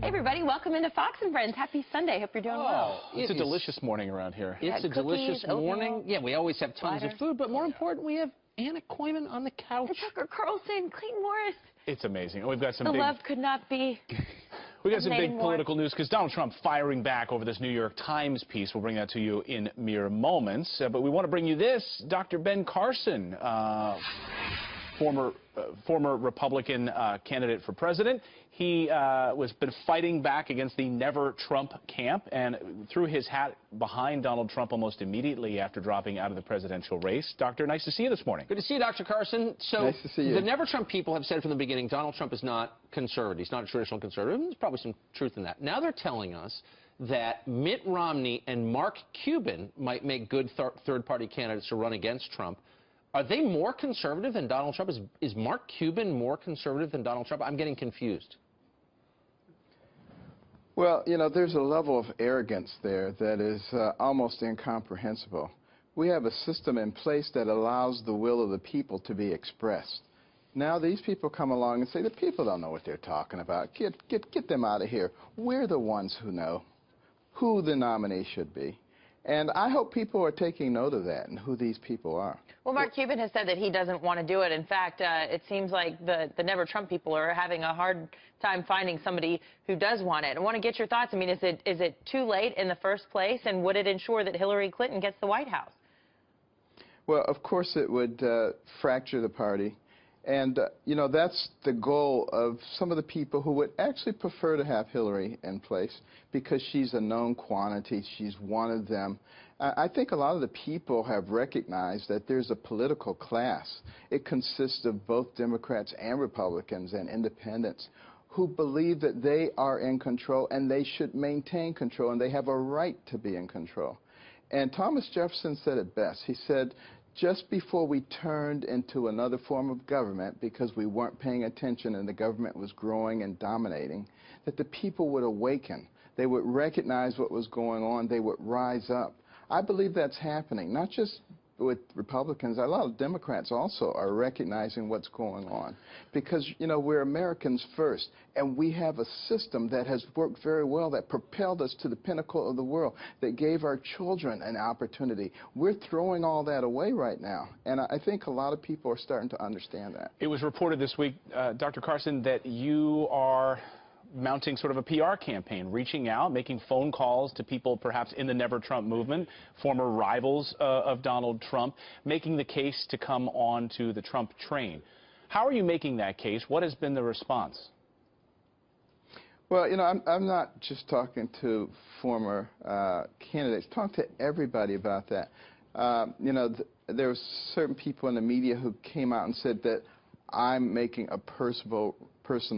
Hey everybody, welcome into Fox and Friends. Happy Sunday. Hope you're doing well. It's a delicious morning around here. It's a delicious morning. Yeah, we always have tons of food, but more important, we have Anna Koyman on the couch. And Tucker Carlson, Clayton Morris. It's amazing. We've got some the big... love could not be... We got some big political news because Donald Trump firing back over this New York Times piece. We'll bring that to you in mere moments. But we want to bring you this. Dr. Ben Carson, former Republican candidate for president. He was been fighting back against the Never Trump camp and threw his hat behind Donald Trump almost immediately after dropping out of the presidential race. Doctor, nice to see you this morning. Good to see you, Dr. Carson. So nice to see you. The Never Trump people have said from the beginning Donald Trump is not conservative. He's not a traditional conservative. There's probably some truth in that. Now they're telling us that Mitt Romney and Mark Cuban might make good third-party candidates to run against Trump. Are they more conservative than Donald Trump? Is Mark Cuban more conservative than Donald Trump? I'm getting confused. Well, you know, there's a level of arrogance there that is almost incomprehensible. We have a system in place that allows the will of the people to be expressed. Now these people come along and say, the people don't know what they're talking about. Get them out of here. We're the ones who know who the nominee should be. And I hope people are taking note of that and who these people are. Well, Mark Cuban has said that he doesn't want to do it. In fact, it seems like the Never Trump people are having a hard time finding somebody who does want it. I want to get your thoughts. I mean, is it too late in the first place, and would it ensure that Hillary Clinton gets the White House? Well, of course it would fracture the party. And, you know, that's the goal of some of the people who would actually prefer to have Hillary in place because she's a known quantity. She's one of them. I think a lot of the people have recognized that there's a political class. It consists of both Democrats and Republicans and independents who believe that they are in control and they should maintain control and they have a right to be in control. And Thomas Jefferson said it best. He said, just before we turned into another form of government because we weren't paying attention and the government was growing and dominating, that the people would awaken. They would recognize what was going on. They would rise up. I believe that's happening, not just with Republicans. A lot of Democrats also are recognizing what's going on because, you know, we're Americans first, and we have a system that has worked very well, that propelled us to the pinnacle of the world, that gave our children an opportunity. We're throwing all that away right now, and I think a lot of people are starting to understand that. It was reported this week, Dr. Carson, that you are mounting sort of a PR campaign, reaching out, making phone calls to people perhaps in the Never Trump movement, former rivals of Donald Trump, making the case to come on to the Trump train. How are you making that case? What has been the response? Well, you know, I'm not just talking to former candidates. Talk to everybody about that. You know, there were certain people in the media who came out and said that I'm making a personal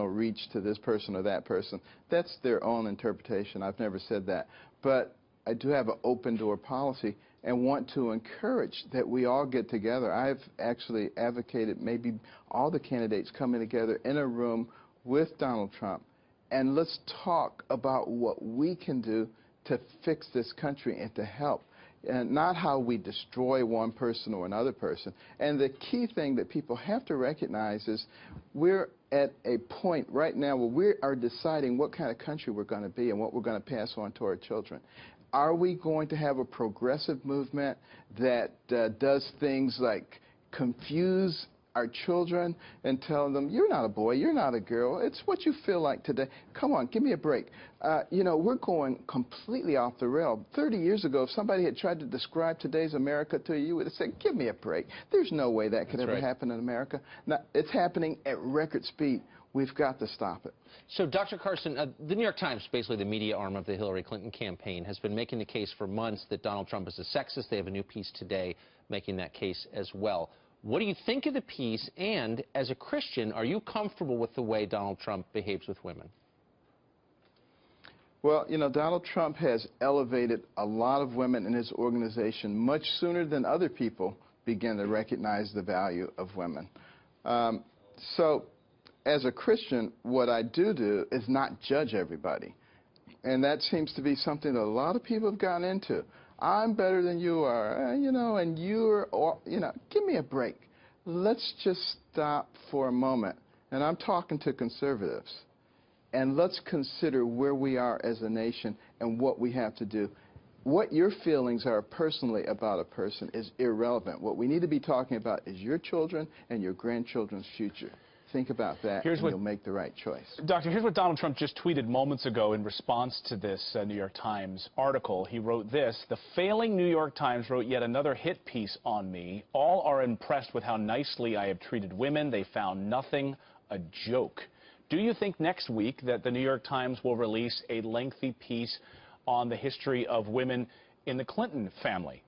reach to this person or that person. That's their own interpretation. I've never said that. But I do have an open door policy and want to encourage that we all get together. I've actually advocated maybe all the candidates coming together in a room with Donald Trump, and let's talk about what we can do to fix this country and to help. And not how we destroy one person or another person. And the key thing that people have to recognize is we're at a point right now where we are deciding what kind of country we're going to be and what we're going to pass on to our children. Are we going to have a progressive movement that does things like confuse our children and tell them, you're not a boy, you're not a girl, it's what you feel like today. Come on, give me a break. You know, we're going completely off the rail. 30 years ago, if somebody had tried to describe today's America to you, you would have said, give me a break. There's no way that could ever happen in America. Now, it's happening at record speed. We've got to stop it. So, Dr. Carson, the New York Times, basically the media arm of the Hillary Clinton campaign, has been making the case for months that Donald Trump is a sexist. They have a new piece today making that case as well. What do you think of the piece, and as a Christian, are you comfortable with the way Donald Trump behaves with women? Well, you know, Donald Trump has elevated a lot of women in his organization much sooner than other people begin to recognize the value of women. So, as a Christian, what I do is not judge everybody. And that seems to be something that a lot of people have gotten into. I'm better than you are, you know, and you're, you know, give me a break. Let's just stop for a moment. And I'm talking to conservatives. and let's consider where we are as a nation and what we have to do. What your feelings are personally about a person is irrelevant. What we need to be talking about is your children and your grandchildren's future. Think about that, and you'll make the right choice. Doctor, here's what Donald Trump just tweeted moments ago in response to this New York Times article. He wrote this: "The failing New York Times wrote yet another hit piece on me. All are impressed with how nicely I have treated women. They found nothing a joke." Do you think next week that the New York Times will release a lengthy piece on the history of women in the Clinton family?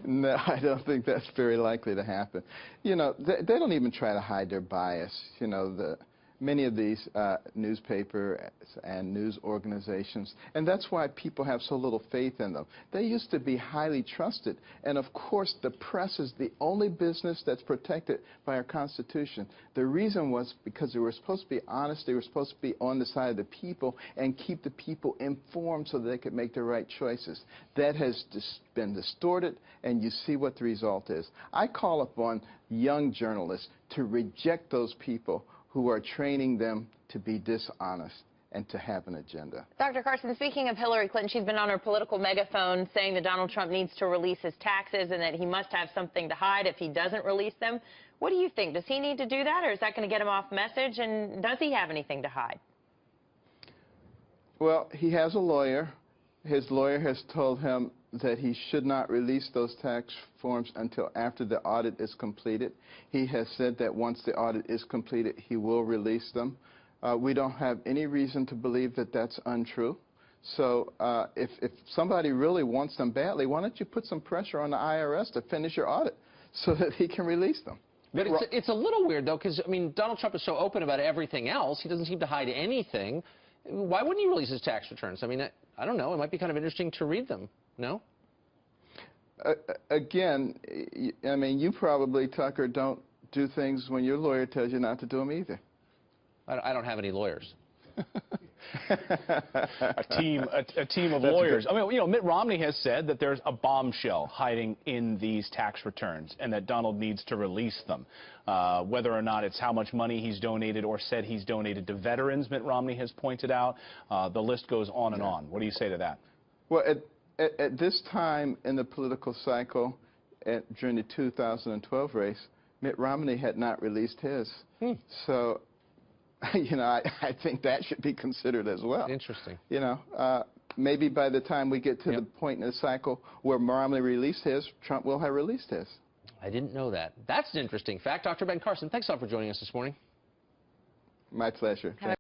No, I don't think that's very likely to happen. You know, they don't even try to hide their bias. You know, many of these newspapers and news organizations, and that's why people have so little faith in them. They used to be highly trusted, and of course the press is the only business that's protected by our Constitution. The reason was because they were supposed to be honest, they were supposed to be on the side of the people and keep the people informed so that they could make the right choices. That has been distorted, and you see what the result is. I call upon young journalists to reject those people who are training them to be dishonest and to have an agenda. Dr. Carson, speaking of Hillary Clinton, she's been on her political megaphone saying that Donald Trump needs to release his taxes and that he must have something to hide if he doesn't release them. What do you think? Does he need to do that, or is that going to get him off message? And does he have anything to hide? Well, he has a lawyer. His lawyer has told him that he should not release those tax forms until after the audit is completed. He has said that once the audit is completed, he will release them. We don't have any reason to believe that that's untrue. So if somebody really wants them badly, why don't you put some pressure on the IRS to finish your audit so that he can release them? But it's a little weird, though, because, I mean, Donald Trump is so open about everything else. He doesn't seem to hide anything. Why wouldn't he release his tax returns? I mean, I don't know. It might be kind of interesting to read them. No? Again, I mean, you probably, Tucker, don't do things when your lawyer tells you not to do them either. I don't have any lawyers. a team of lawyers. I mean, you know, Mitt Romney has said that there's a bombshell hiding in these tax returns and that Donald needs to release them. Whether or not it's how much money he's donated or said he's donated to veterans, Mitt Romney has pointed out. The list goes on and on. What do you say to that? Well, at this time in the political cycle, during the 2012 race, Mitt Romney had not released his. So, you know, I think that should be considered as well. Interesting. You know, maybe by the time we get to the point in the cycle where Romney released his, Trump will have released his. I didn't know that. That's an interesting fact. Dr. Ben Carson, thanks a lot for joining us this morning. My pleasure.